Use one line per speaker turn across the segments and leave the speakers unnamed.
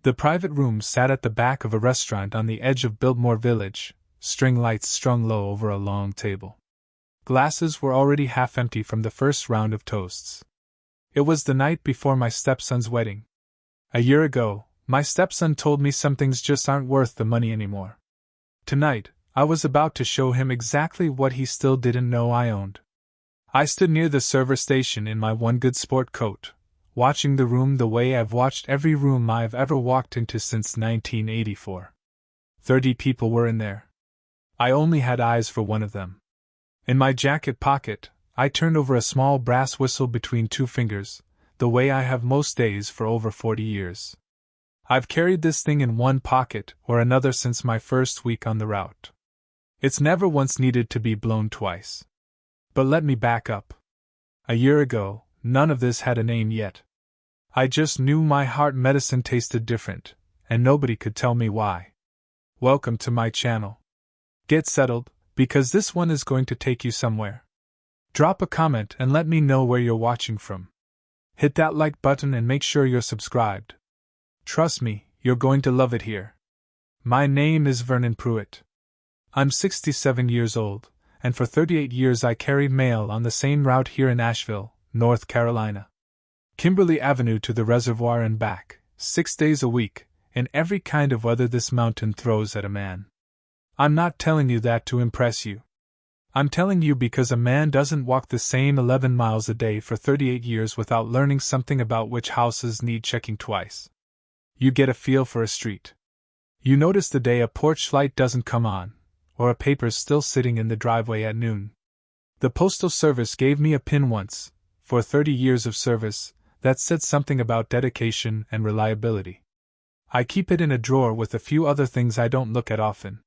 The private room sat at the back of a restaurant on the edge of Biltmore Village, string lights strung low over a long table. Glasses were already half empty from the first round of toasts. It was the night before my stepson's wedding. A year ago, my stepson told me some things just aren't worth the money anymore. Tonight, I was about to show him exactly what he still didn't know I owned. I stood near the server station in my one good sport coat, watching the room the way I've watched every room I've ever walked into since 1984. 30 people were in there. I only had eyes for one of them. In my jacket pocket, I turned over a small brass whistle between two fingers, the way I have most days for over 40 years. I've carried this thing in one pocket or another since my first week on the route. It's never once needed to be blown twice. But let me back up. A year ago, none of this had a name yet. I just knew my heart medicine tasted different, and nobody could tell me why. Welcome to my channel. Get settled, because this one is going to take you somewhere. Drop a comment and let me know where you're watching from. Hit that like button and make sure you're subscribed. Trust me, you're going to love it here. My name is Vernon Pruitt. I'm 67 years old, and for 38 years I carried mail on the same route here in Asheville, North Carolina. Kimberly Avenue to the reservoir and back, 6 days a week, in every kind of weather this mountain throws at a man. I'm not telling you that to impress you. I'm telling you because a man doesn't walk the same 11 miles a day for 38 years without learning something about which houses need checking twice. You get a feel for a street. You notice the day a porch light doesn't come on, or a paper's still sitting in the driveway at noon. The Postal Service gave me a pin once, for 30 years of service, that said something about dedication and reliability. I keep it in a drawer with a few other things I don't look at often.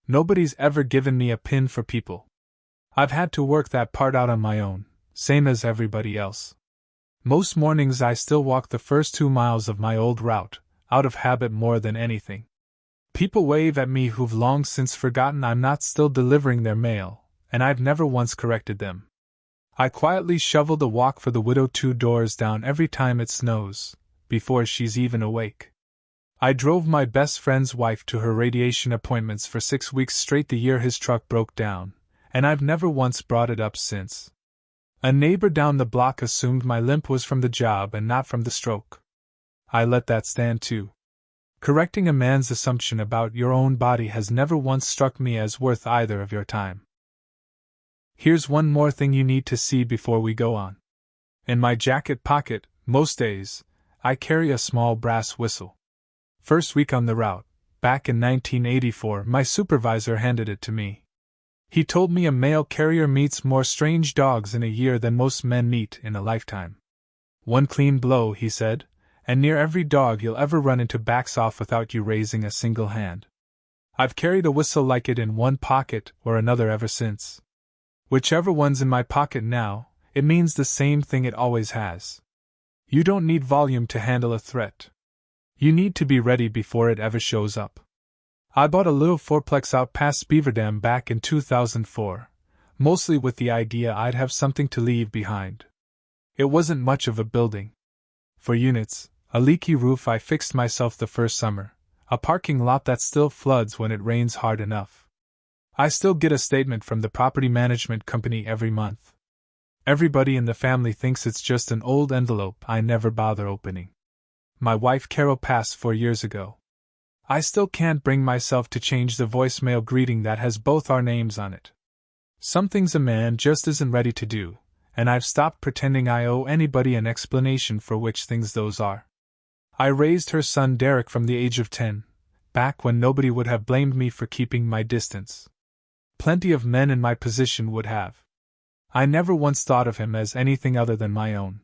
Nobody's ever given me a pin for people. I've had to work that part out on my own, same as everybody else. Most mornings I still walk the first 2 miles of my old route, out of habit more than anything. People wave at me who've long since forgotten I'm not still delivering their mail, and I've never once corrected them. I quietly shovel the walk for the widow 2 doors down every time it snows, before she's even awake. I drove my best friend's wife to her radiation appointments for 6 weeks straight the year his truck broke down, and I've never once brought it up since. A neighbor down the block assumed my limp was from the job and not from the stroke. I let that stand too. Correcting a man's assumption about your own body has never once struck me as worth either of your time. Here's one more thing you need to see before we go on. In my jacket pocket, most days, I carry a small brass whistle. First week on the route, back in 1984, my supervisor handed it to me. He told me a mail carrier meets more strange dogs in a year than most men meet in a lifetime. One clean blow, he said, and near every dog you'll ever run into backs off without you raising a single hand. I've carried a whistle like it in one pocket or another ever since. Whichever one's in my pocket now, it means the same thing it always has. You don't need volume to handle a threat. You need to be ready before it ever shows up. I bought a little fourplex out past Beaver Dam back in 2004, mostly with the idea I'd have something to leave behind. It wasn't much of a building. For units, a leaky roof I fixed myself the first summer, a parking lot that still floods when it rains hard enough. I still get a statement from the property management company every month. Everybody in the family thinks it's just an old envelope I never bother opening. My wife Carol passed 4 years ago. I still can't bring myself to change the voicemail greeting that has both our names on it. Some things a man just isn't ready to do, and I've stopped pretending I owe anybody an explanation for which things those are. I raised her son Derek from the age of 10, back when nobody would have blamed me for keeping my distance. Plenty of men in my position would have. I never once thought of him as anything other than my own.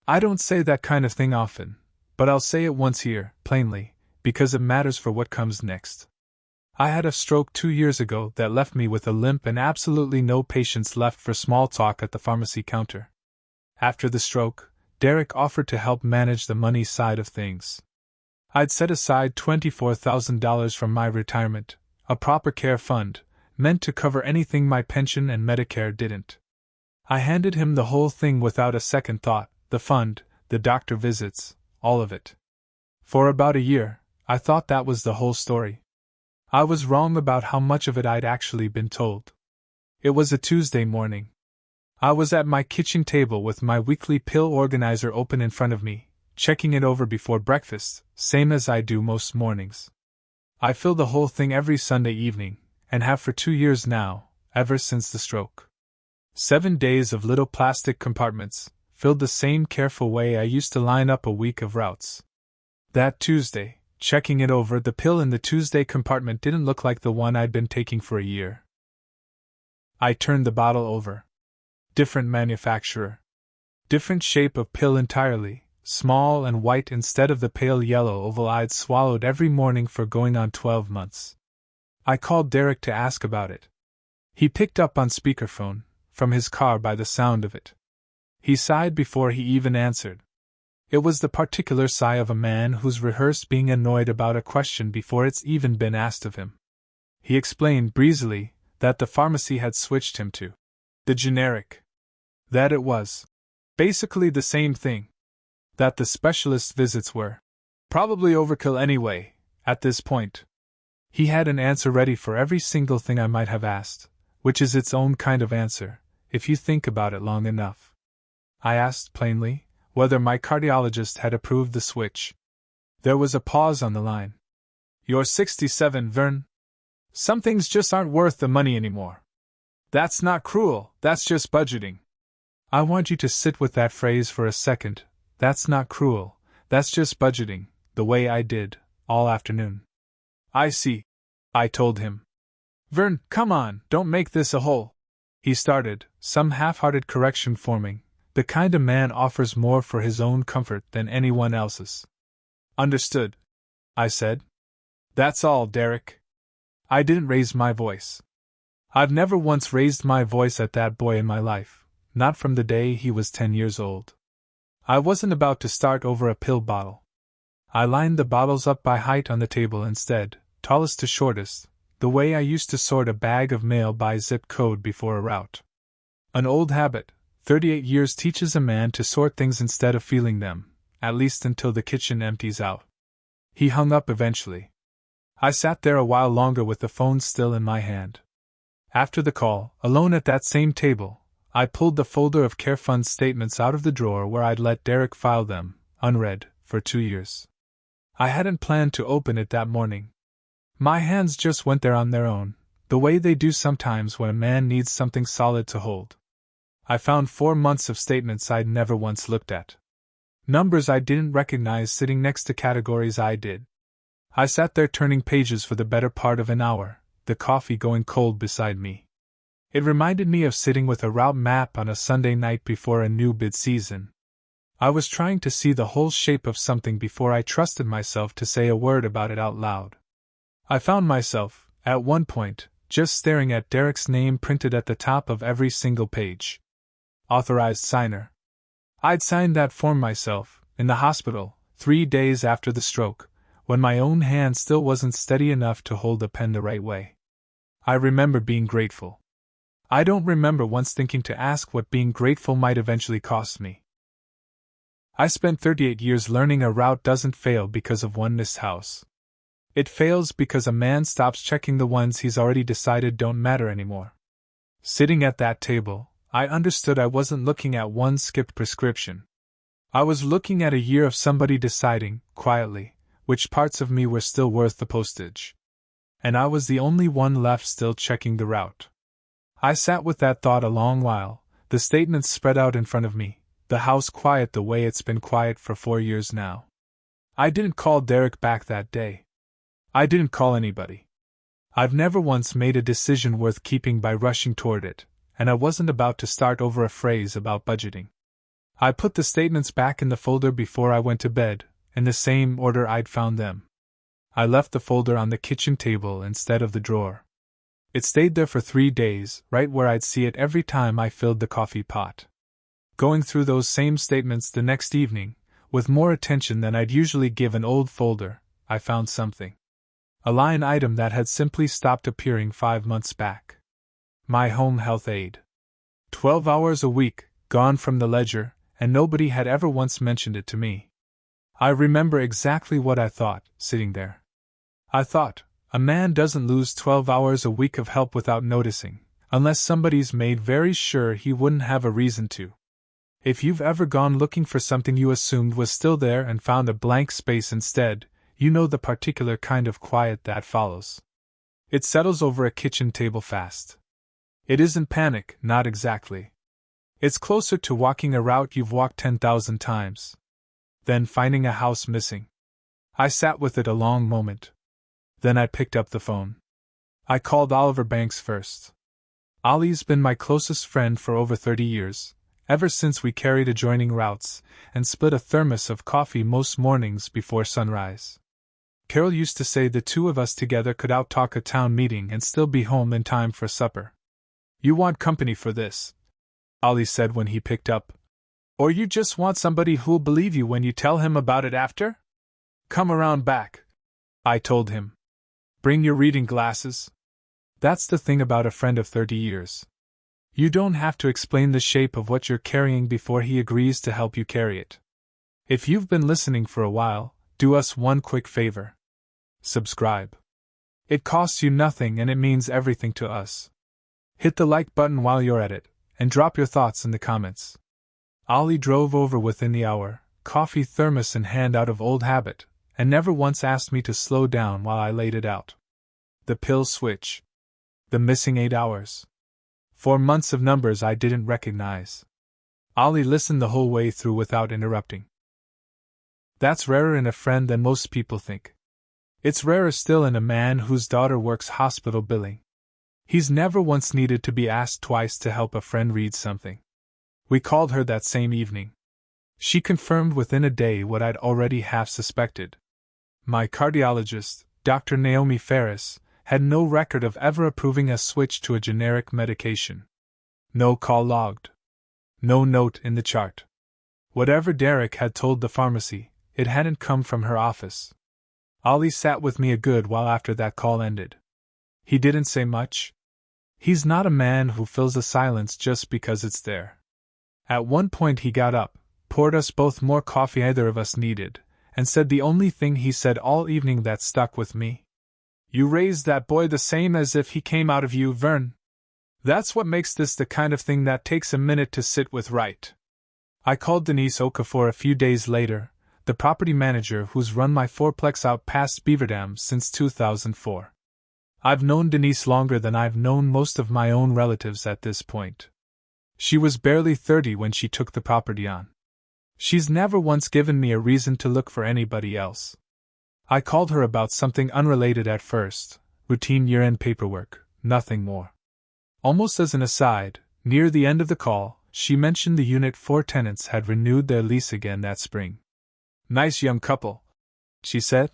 I don't say that kind of thing often, but I'll say it once here, plainly, because it matters for what comes next. I had a stroke 2 years ago that left me with a limp and absolutely no patience left for small talk at the pharmacy counter. After the stroke, Derek offered to help manage the money side of things. I'd set aside $24,000 from my retirement, a proper care fund, meant to cover anything my pension and Medicare didn't. I handed him the whole thing without a second thought, the fund, the doctor visits, all of it. For about a year, I thought that was the whole story. I was wrong about how much of it I'd actually been told. It was a Tuesday morning. I was at my kitchen table with my weekly pill organizer open in front of me, checking it over before breakfast, same as I do most mornings. I fill the whole thing every Sunday evening, and have for 2 years now, ever since the stroke. 7 days of little plastic compartments, filled the same careful way I used to line up a week of routes. That Tuesday, checking it over, the pill in the Tuesday compartment didn't look like the one I'd been taking for a year. I turned the bottle over. Different manufacturer. Different shape of pill entirely, small and white instead of the pale yellow oval I'd swallowed every morning for going on 12 months. I called Derek to ask about it. He picked up on speakerphone, from his car by the sound of it. He sighed before he even answered. It was the particular sigh of a man who's rehearsed being annoyed about a question before it's even been asked of him. He explained breezily that the pharmacy had switched him to the generic. That it was basically the same thing. That the specialist visits were probably overkill anyway, at this point. He had an answer ready for every single thing I might have asked, which is its own kind of answer, if you think about it long enough. I asked plainly whether my cardiologist had approved the switch. There was a pause on the line. You're 67, Vern. Some things just aren't worth the money anymore. That's not cruel, that's just budgeting. I want you to sit with that phrase for a second. That's not cruel, that's just budgeting, the way I did, all afternoon. I see, I told him. Vern, come on, don't make this a whole. He started, some half-hearted correction forming. The kind of man offers more for his own comfort than anyone else's. Understood, I said. That's all, Derek. I didn't raise my voice. I've never once raised my voice at that boy in my life, not from the day he was 10 years old. I wasn't about to start over a pill bottle. I lined the bottles up by height on the table instead, tallest to shortest, the way I used to sort a bag of mail by zip code before a route. An old habit. 38 years teaches a man to sort things instead of feeling them, at least until the kitchen empties out. He hung up eventually. I sat there a while longer with the phone still in my hand. After the call, alone at that same table, I pulled the folder of care fund statements out of the drawer where I'd let Derek file them, unread, for 2 years. I hadn't planned to open it that morning. My hands just went there on their own, the way they do sometimes when a man needs something solid to hold. I found 4 months of statements I'd never once looked at. Numbers I didn't recognize sitting next to categories I did. I sat there turning pages for the better part of an hour, the coffee going cold beside me. It reminded me of sitting with a route map on a Sunday night before a new bid season. I was trying to see the whole shape of something before I trusted myself to say a word about it out loud. I found myself, at one point, just staring at Derek's name printed at the top of every single page. Authorized signer. I'd signed that form myself, in the hospital, 3 days after the stroke, when my own hand still wasn't steady enough to hold the pen the right way. I remember being grateful. I don't remember once thinking to ask what being grateful might eventually cost me. I spent 38 years learning a route doesn't fail because of one missed house. It fails because a man stops checking the ones he's already decided don't matter anymore. Sitting at that table, I understood I wasn't looking at one skipped prescription. I was looking at a year of somebody deciding, quietly, which parts of me were still worth the postage. And I was the only one left still checking the route. I sat with that thought a long while, the statements spread out in front of me, the house quiet the way it's been quiet for 4 years now. I didn't call Derek back that day. I didn't call anybody. I've never once made a decision worth keeping by rushing toward it, and I wasn't about to start over a phrase about budgeting. I put the statements back in the folder before I went to bed, in the same order I'd found them. I left the folder on the kitchen table instead of the drawer. It stayed there for 3 days, right where I'd see it every time I filled the coffee pot. Going through those same statements the next evening, with more attention than I'd usually give an old folder, I found something. A line item that had simply stopped appearing 5 months back. My home health aide. 12 hours a week, gone from the ledger, and nobody had ever once mentioned it to me. I remember exactly what I thought, sitting there. I thought, a man doesn't lose 12 hours a week of help without noticing, unless somebody's made very sure he wouldn't have a reason to. If you've ever gone looking for something you assumed was still there and found a blank space instead, you know the particular kind of quiet that follows. It settles over a kitchen table fast. It isn't panic, not exactly. It's closer to walking a route you've walked 10,000 times. Then finding a house missing. I sat with it a long moment. Then I picked up the phone. I called Oliver Banks first. Ollie's been my closest friend for over 30 years, ever since we carried adjoining routes and split a thermos of coffee most mornings before sunrise. Carol used to say the two of us together could out-talk a town meeting and still be home in time for supper. You want company for this, Ollie said when he picked up. Or you just want somebody who'll believe you when you tell him about it after? Come around back, I told him. Bring your reading glasses. That's the thing about a friend of 30 years. You don't have to explain the shape of what you're carrying before he agrees to help you carry it. If you've been listening for a while, do us one quick favor. Subscribe. It costs you nothing and it means everything to us. Hit the like button while you're at it, and drop your thoughts in the comments. Ollie drove over within the hour, coffee thermos in hand out of old habit, and never once asked me to slow down while I laid it out. The pill switch. The missing 8 hours. 4 months of numbers I didn't recognize. Ollie listened the whole way through without interrupting. That's rarer in a friend than most people think. It's rarer still in a man whose daughter works hospital billing. He's never once needed to be asked twice to help a friend read something. We called her that same evening. She confirmed within a day what I'd already half suspected. My cardiologist, Dr. Naomi Ferris, had no record of ever approving a switch to a generic medication. No call logged. No note in the chart. Whatever Derek had told the pharmacy, it hadn't come from her office. Ollie sat with me a good while after that call ended. He didn't say much. He's not a man who fills a silence just because it's there. At one point he got up, poured us both more coffee either of us needed, and said the only thing he said all evening that stuck with me. You raised that boy the same as if he came out of you, Vern. That's what makes this the kind of thing that takes a minute to sit with right. I called Denise Okafor a few days later, the property manager who's run my fourplex out past Beaverdam since 2004. I've known Denise longer than I've known most of my own relatives at this point. She was barely 30 when she took the property on. She's never once given me a reason to look for anybody else. I called her about something unrelated at first, routine year-end paperwork, nothing more. Almost as an aside, near the end of the call, she mentioned the Unit 4 tenants had renewed their lease again that spring. Nice young couple, she said.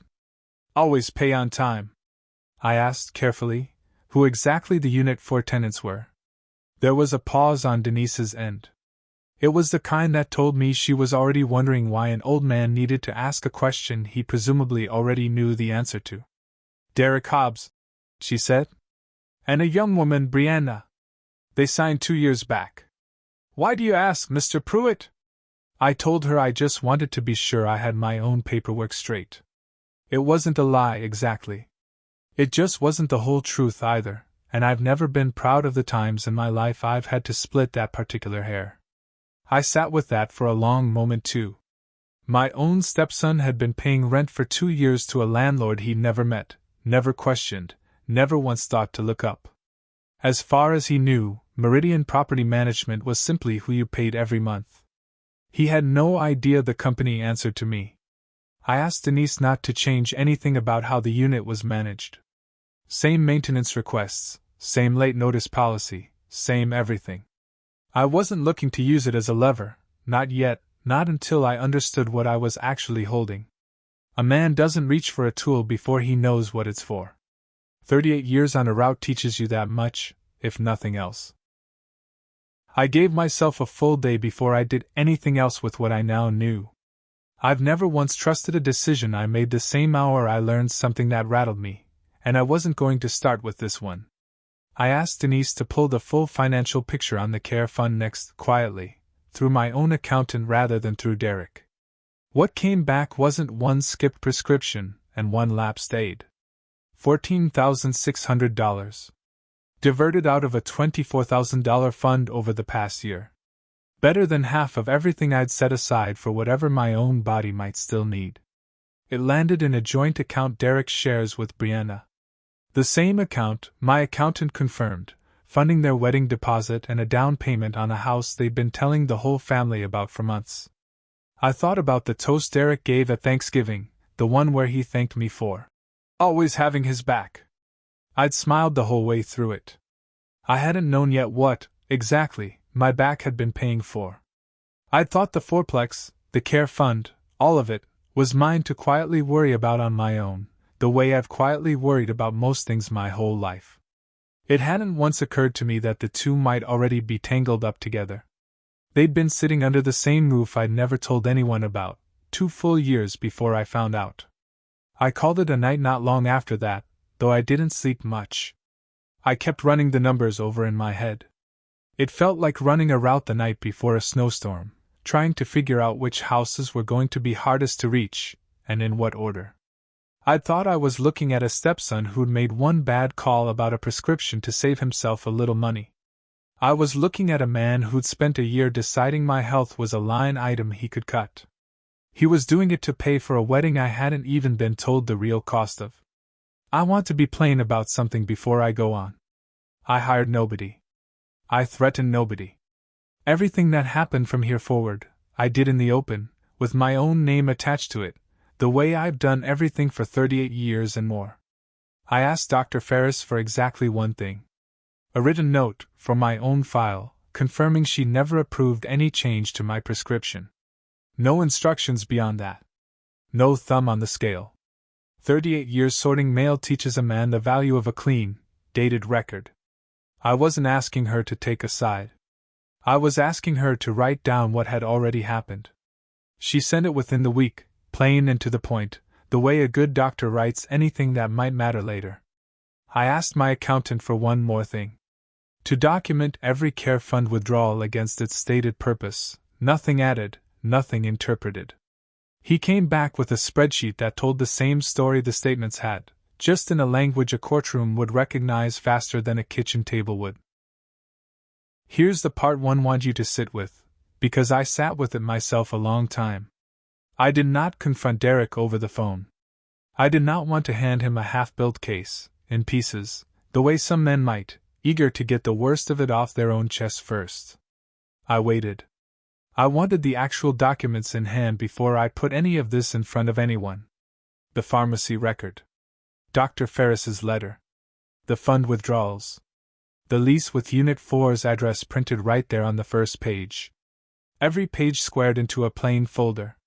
Always pay on time. I asked carefully who exactly the Unit 4 tenants were. There was a pause on Denise's end. It was the kind that told me she was already wondering why an old man needed to ask a question he presumably already knew the answer to. Derek Hobbs, she said. And a young woman, Brianna. They signed 2 years back. Why do you ask, Mr. Pruitt? I told her I just wanted to be sure I had my own paperwork straight. It wasn't a lie exactly. It just wasn't the whole truth either, and I've never been proud of the times in my life I've had to split that particular hair. I sat with that for a long moment too. My own stepson had been paying rent for 2 years to a landlord he'd never met, never questioned, never once thought to look up. As far as he knew, Meridian Property Management was simply who you paid every month. He had no idea the company answered to me. I asked Denise not to change anything about how the unit was managed. Same maintenance requests, same late notice policy, same everything. I wasn't looking to use it as a lever, not yet, not until I understood what I was actually holding. A man doesn't reach for a tool before he knows what it's for. 38 years on a route teaches you that much, if nothing else. I gave myself a full day before I did anything else with what I now knew. I've never once trusted a decision I made the same hour I learned something that rattled me, and I wasn't going to start with this one. I asked Denise to pull the full financial picture on the care fund next, quietly, through my own accountant rather than through Derek. What came back wasn't one skipped prescription and one lapsed aid. $14,600. Diverted out of a $24,000 fund over the past year. Better than half of everything I'd set aside for whatever my own body might still need. It landed in a joint account Derek shares with Brianna. The same account, my accountant confirmed, funding their wedding deposit and a down payment on a house they'd been telling the whole family about for months. I thought about the toast Derek gave at Thanksgiving, the one where he thanked me for always having his back. I'd smiled the whole way through it. I hadn't known yet what, exactly, my back had been paying for. I'd thought the fourplex, the care fund, all of it, was mine to quietly worry about on my own, the way I've quietly worried about most things my whole life. It hadn't once occurred to me that the two might already be tangled up together. They'd been sitting under the same roof I'd never told anyone about, 2 full years before I found out. I called it a night not long after that, though I didn't sleep much. I kept running the numbers over in my head. It felt like running a route the night before a snowstorm, trying to figure out which houses were going to be hardest to reach, and in what order. I'd thought I was looking at a stepson who'd made one bad call about a prescription to save himself a little money. I was looking at a man who'd spent a year deciding my health was a line item he could cut. He was doing it to pay for a wedding I hadn't even been told the real cost of. I want to be plain about something before I go on. I hired nobody. I threatened nobody. Everything that happened from here forward, I did in the open, with my own name attached to it, the way I've done everything for 38 years and more. I asked Dr. Ferris for exactly one thing. A written note, for my own file, confirming she never approved any change to my prescription. No instructions beyond that. No thumb on the scale. 38 years sorting mail teaches a man the value of a clean, dated record. I wasn't asking her to take a side. I was asking her to write down what had already happened. She sent it within the week, plain and to the point, the way a good doctor writes anything that might matter later. I asked my accountant for one more thing. To document every care fund withdrawal against its stated purpose, nothing added, nothing interpreted. He came back with a spreadsheet that told the same story the statements had, just in a language a courtroom would recognize faster than a kitchen table would. Here's the part one want you to sit with, because I sat with it myself a long time. I did not confront Derek over the phone. I did not want to hand him a half-built case, in pieces, the way some men might, eager to get the worst of it off their own chests first. I waited. I wanted the actual documents in hand before I put any of this in front of anyone. The pharmacy record. Dr. Ferris's letter. The fund withdrawals. The lease with Unit 4's address printed right there on the first page. Every page squared into a plain folder.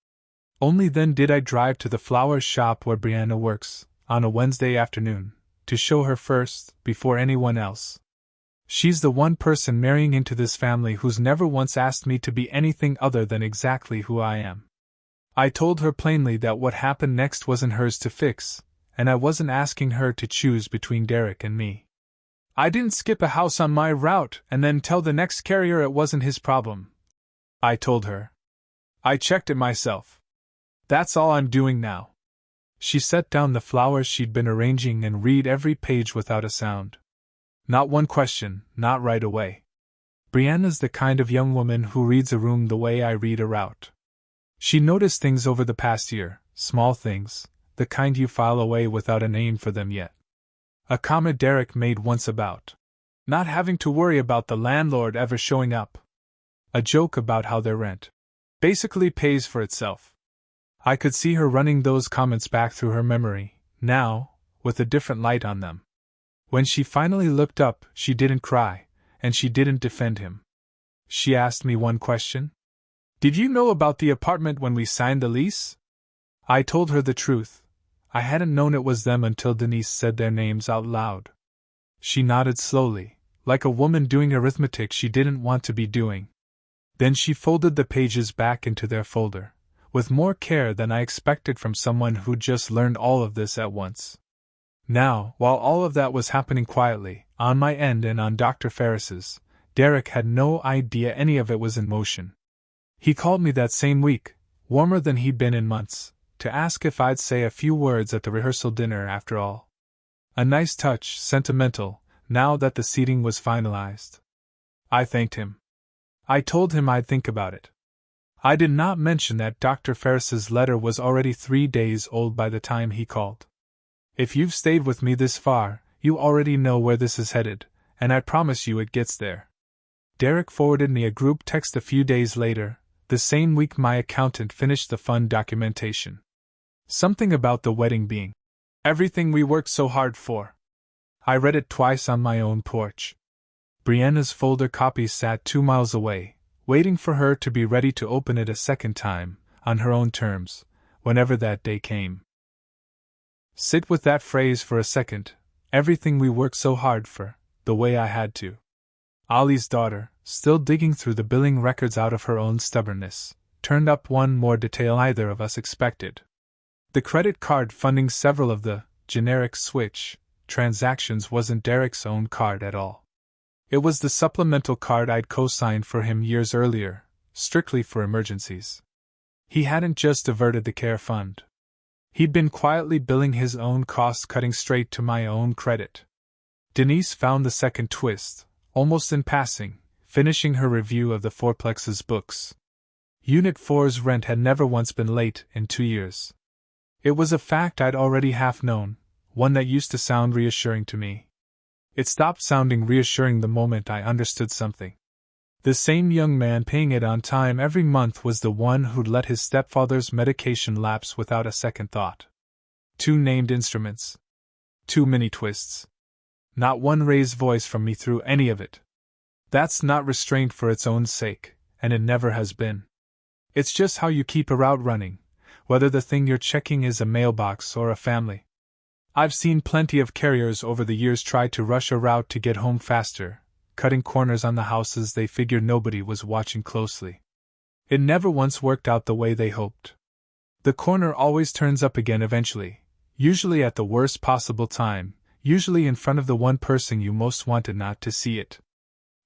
Only then did I drive to the flower shop where Brianna works, on a Wednesday afternoon, to show her first, before anyone else. She's the one person marrying into this family who's never once asked me to be anything other than exactly who I am. I told her plainly that what happened next wasn't hers to fix, and I wasn't asking her to choose between Derek and me. I didn't skip a house on my route and then tell the next carrier it wasn't his problem. I told her. I checked it myself. That's all I'm doing now. She set down the flowers she'd been arranging and read every page without a sound. Not one question, not right away. Brianna's the kind of young woman who reads a room the way I read a route. She noticed things over the past year, small things, the kind you file away without a name for them yet. A comment Derek made once about not having to worry about the landlord ever showing up. A joke about how their rent basically pays for itself. I could see her running those comments back through her memory, now, with a different light on them. When she finally looked up, she didn't cry, and she didn't defend him. She asked me one question. Did you know about the apartment when we signed the lease? I told her the truth. I hadn't known it was them until Denise said their names out loud. She nodded slowly, like a woman doing arithmetic she didn't want to be doing. Then she folded the pages back into their folder, with more care than I expected from someone who'd just learned all of this at once. Now, while all of that was happening quietly, on my end and on Dr. Ferris's, Derek had no idea any of it was in motion. He called me that same week, warmer than he'd been in months, to ask if I'd say a few words at the rehearsal dinner after all. A nice touch, sentimental, now that the seating was finalized. I thanked him. I told him I'd think about it. I did not mention that Dr. Ferris's letter was already 3 days old by the time he called. If you've stayed with me this far, you already know where this is headed, and I promise you it gets there. Derek forwarded me a group text a few days later, the same week my accountant finished the fund documentation. Something about the wedding being everything we worked so hard for. I read it twice on my own porch. Brianna's folder copy sat 2 miles away, waiting for her to be ready to open it a second time, on her own terms, whenever that day came. Sit with that phrase for a second, everything we worked so hard for, the way I had to. Ollie's daughter, still digging through the billing records out of her own stubbornness, turned up one more detail either of us expected. The credit card funding several of the generic switch transactions wasn't Derek's own card at all. It was the supplemental card I'd co-signed for him years earlier, strictly for emergencies. He hadn't just diverted the care fund. He'd been quietly billing his own costs, cutting straight to my own credit. Denise found the second twist, almost in passing, finishing her review of the Fourplex's books. Unit 4's rent had never once been late in 2 years. It was a fact I'd already half known, one that used to sound reassuring to me. It stopped sounding reassuring the moment I understood something. The same young man paying it on time every month was the one who'd let his stepfather's medication lapse without a second thought. 2 named instruments. Too many twists. Not one raised voice from me through any of it. That's not restraint for its own sake, and it never has been. It's just how you keep a route running, whether the thing you're checking is a mailbox or a family. I've seen plenty of carriers over the years try to rush a route to get home faster, cutting corners on the houses they figured nobody was watching closely. It never once worked out the way they hoped. The corner always turns up again eventually, usually at the worst possible time, usually in front of the one person you most wanted not to see it.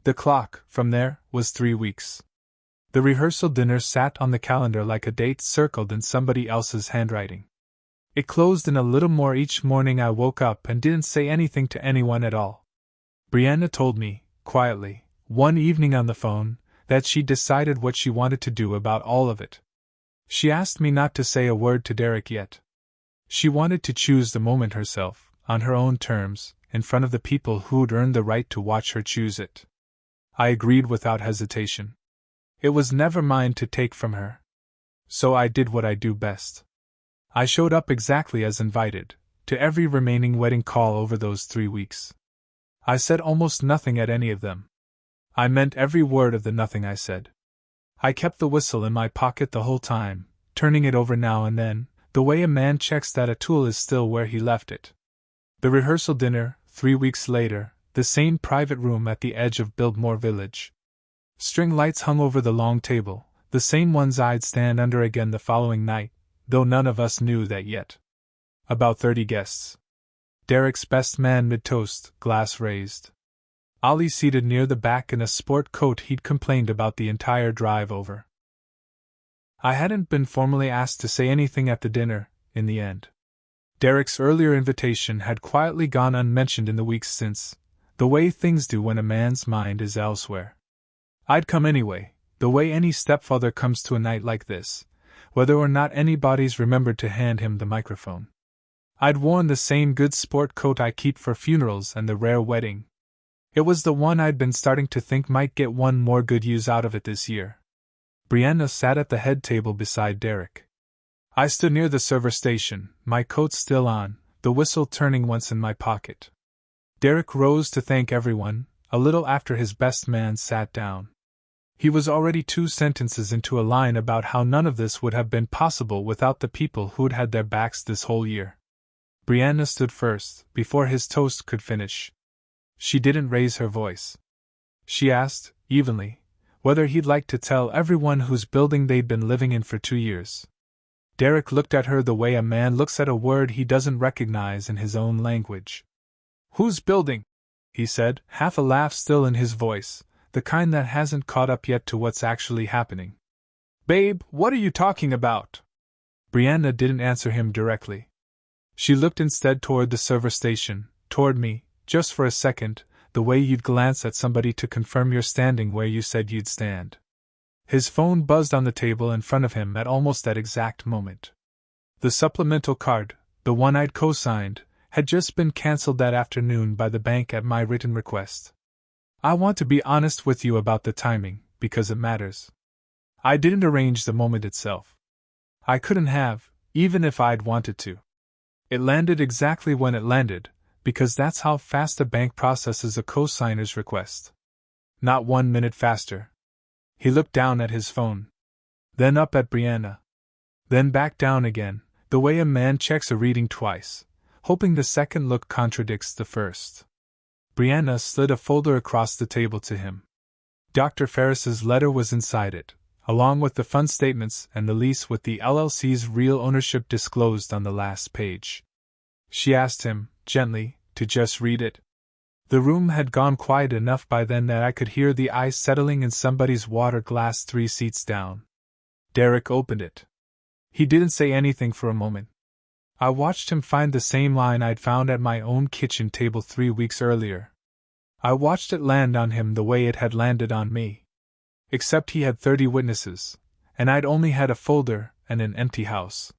The clock, from there, was 3 weeks. The rehearsal dinner sat on the calendar like a date circled in somebody else's handwriting. It closed in a little more each morning. I woke up and didn't say anything to anyone at all. Brianna told me, quietly, one evening on the phone, that she'd decided what she wanted to do about all of it. She asked me not to say a word to Derek yet. She wanted to choose the moment herself, on her own terms, in front of the people who'd earned the right to watch her choose it. I agreed without hesitation. It was never mine to take from her. So I did what I do best. I showed up exactly as invited, to every remaining wedding call over those 3 weeks. I said almost nothing at any of them. I meant every word of the nothing I said. I kept the whistle in my pocket the whole time, turning it over now and then, the way a man checks that a tool is still where he left it. The rehearsal dinner, 3 weeks later, the same private room at the edge of Biltmore Village. String lights hung over the long table, the same ones I'd stand under again the following night, though none of us knew that yet. About 30 guests. Derek's best man mid-toast, glass raised. Ollie seated near the back in a sport coat he'd complained about the entire drive over. I hadn't been formally asked to say anything at the dinner, in the end. Derek's earlier invitation had quietly gone unmentioned in the weeks since, the way things do when a man's mind is elsewhere. I'd come anyway, the way any stepfather comes to a night like this, whether or not anybody's remembered to hand him the microphone. I'd worn the same good sport coat I keep for funerals and the rare wedding. It was the one I'd been starting to think might get one more good use out of it this year. Brianna sat at the head table beside Derek. I stood near the server station, my coat still on, the whistle turning once in my pocket. Derek rose to thank everyone, a little after his best man sat down. He was already 2 sentences into a line about how none of this would have been possible without the people who'd had their backs this whole year. Brianna stood first, before his toast could finish. She didn't raise her voice. She asked, evenly, whether he'd like to tell everyone whose building they'd been living in for 2 years. Derek looked at her the way a man looks at a word he doesn't recognize in his own language. "Whose building?" he said, half a laugh still in his voice, the kind that hasn't caught up yet to what's actually happening. Babe, what are you talking about? Brianna didn't answer him directly. She looked instead toward the server station, toward me, just for a second, the way you'd glance at somebody to confirm you're standing where you said you'd stand. His phone buzzed on the table in front of him at almost that exact moment. The supplemental card, the one I'd co-signed, had just been cancelled that afternoon by the bank at my written request. I want to be honest with you about the timing, because it matters. I didn't arrange the moment itself. I couldn't have, even if I'd wanted to. It landed exactly when it landed, because that's how fast a bank processes a co-signer's request. Not 1 minute faster. He looked down at his phone. Then up at Brianna. Then back down again, the way a man checks a reading twice, hoping the second look contradicts the first. Brianna slid a folder across the table to him. Dr. Ferris's letter was inside it, along with the fund statements and the lease with the LLC's real ownership disclosed on the last page. She asked him, gently, to just read it. The room had gone quiet enough by then that I could hear the ice settling in somebody's water glass 3 seats down. Derek opened it. He didn't say anything for a moment. I watched him find the same line I'd found at my own kitchen table 3 weeks earlier. I watched it land on him the way it had landed on me. Except he had 30 witnesses, and I'd only had a folder and an empty house.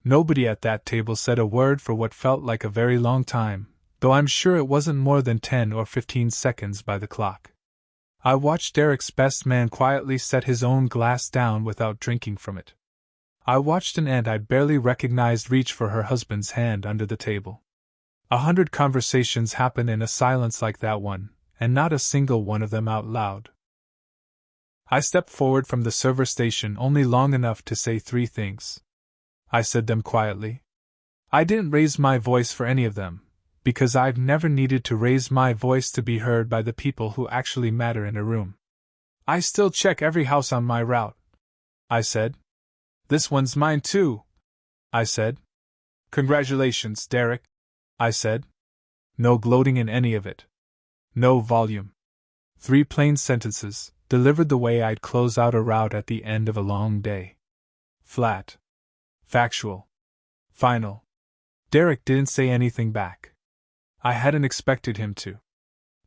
Nobody at that table said a word for what felt like a very long time, though I'm sure it wasn't more than 10 or 15 seconds by the clock. I watched Derek's best man quietly set his own glass down without drinking from it. I watched an aunt I'd barely recognized reach for her husband's hand under the table. 100 conversations happen in a silence like that one, and not a single one of them out loud. I stepped forward from the server station only long enough to say 3 things. I said them quietly. I didn't raise my voice for any of them, because I've never needed to raise my voice to be heard by the people who actually matter in a room. I still check every house on my route, I said. This one's mine too, I said. Congratulations, Derek, I said. No gloating in any of it. No volume. 3 plain sentences, delivered the way I'd close out a route at the end of a long day. Flat. Factual. Final. Derek didn't say anything back. I hadn't expected him to.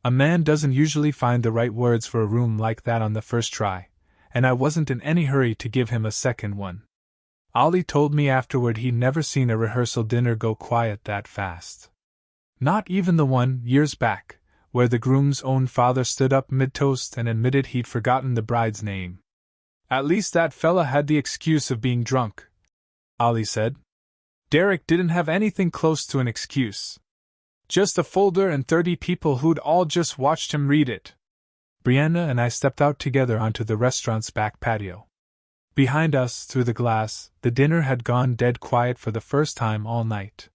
A man doesn't usually find the right words for a room like that on the first try, and I wasn't in any hurry to give him a second one. Ollie told me afterward he'd never seen a rehearsal dinner go quiet that fast. Not even the one, years back, where the groom's own father stood up mid-toast and admitted he'd forgotten the bride's name. At least that fella had the excuse of being drunk, Ollie said. Derek didn't have anything close to an excuse. Just a folder and 30 people who'd all just watched him read it. Brianna and I stepped out together onto the restaurant's back patio. Behind us, through the glass, the dinner had gone dead quiet for the first time all night.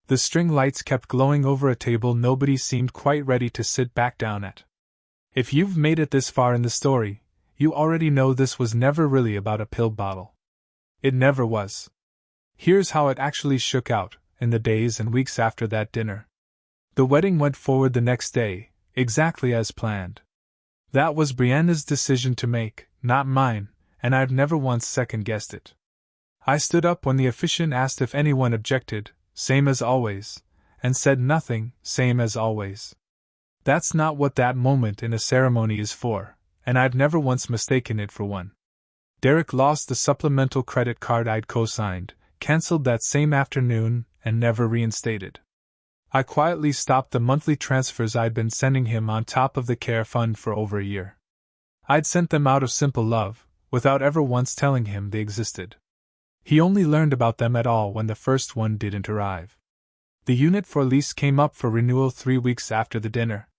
The string lights kept glowing over a table nobody seemed quite ready to sit back down at. If you've made it this far in the story, you already know this was never really about a pill bottle. It never was. Here's how it actually shook out, in the days and weeks after that dinner. The wedding went forward the next day, exactly as planned. That was Brianna's decision to make, not mine, and I've never once second-guessed it. I stood up when the officiant asked if anyone objected, same as always, and said nothing, same as always. That's not what that moment in a ceremony is for, and I've never once mistaken it for one. Derek lost the supplemental credit card I'd co-signed, cancelled that same afternoon, and never reinstated. I quietly stopped the monthly transfers I'd been sending him on top of the care fund for over a year. I'd sent them out of simple love, without ever once telling him they existed. He only learned about them at all when the first one didn't arrive. The unit for lease came up for renewal 3 weeks after the dinner.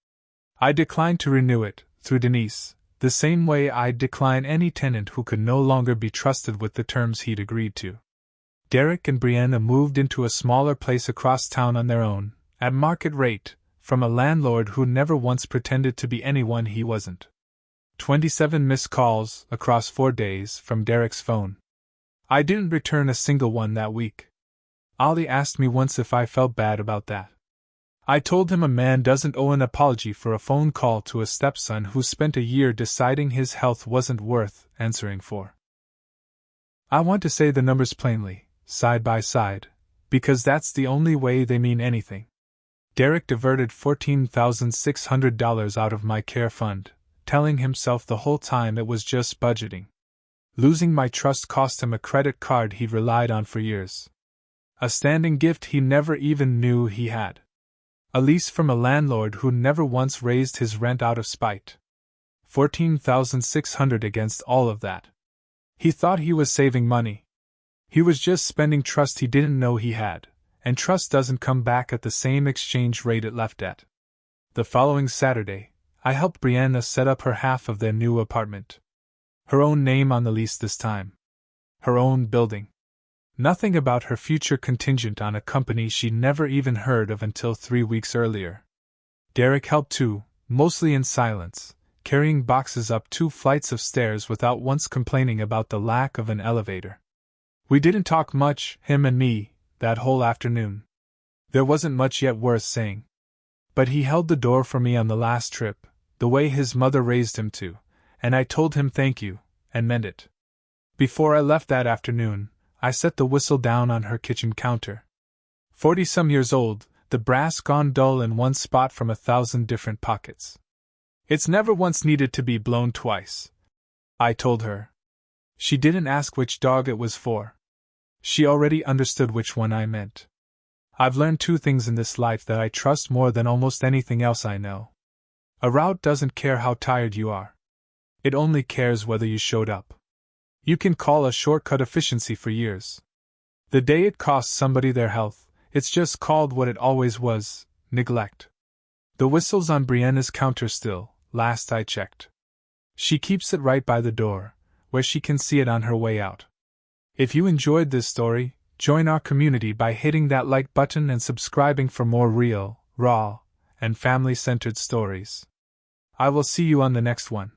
I declined to renew it, through Denise, the same way I'd decline any tenant who could no longer be trusted with the terms he'd agreed to. Derek and Brianna moved into a smaller place across town on their own, at market rate, from a landlord who never once pretended to be anyone he wasn't. 27 missed calls, across 4 days, from Derek's phone. I didn't return a single one that week. Ollie asked me once if I felt bad about that. I told him a man doesn't owe an apology for a phone call to a stepson who spent a year deciding his health wasn't worth answering for. I want to say the numbers plainly, side by side, because that's the only way they mean anything. Derek diverted $14,600 out of my care fund, telling himself the whole time it was just budgeting. Losing my trust cost him a credit card he'd relied on for years. A standing gift he never even knew he had. A lease from a landlord who never once raised his rent out of spite. $14,600 against all of that. He thought he was saving money. He was just spending trust he didn't know he had, and trust doesn't come back at the same exchange rate it left at. The following Saturday, I helped Brianna set up her half of their new apartment. Her own name on the lease this time. Her own building. Nothing about her future contingent on a company she'd never even heard of until 3 weeks earlier. Derek helped too, mostly in silence, carrying boxes up 2 flights of stairs without once complaining about the lack of an elevator. We didn't talk much, him and me, that whole afternoon. There wasn't much yet worth saying. But he held the door for me on the last trip, the way his mother raised him to, and I told him thank you, and meant it. Before I left that afternoon, I set the whistle down on her kitchen counter. 40-some years old, the brass gone dull in one spot from 1,000 different pockets. It's never once needed to be blown twice, I told her. She didn't ask which dog it was for. She already understood which one I meant. I've learned 2 things in this life that I trust more than almost anything else I know. A route doesn't care how tired you are. It only cares whether you showed up. You can call a shortcut efficiency for years. The day it costs somebody their health, it's just called what it always was, neglect. The whistle's on Brianna's counter still, last I checked. She keeps it right by the door, where she can see it on her way out. If you enjoyed this story, join our community by hitting that like button and subscribing for more real, raw, and family-centered stories. I will see you on the next one.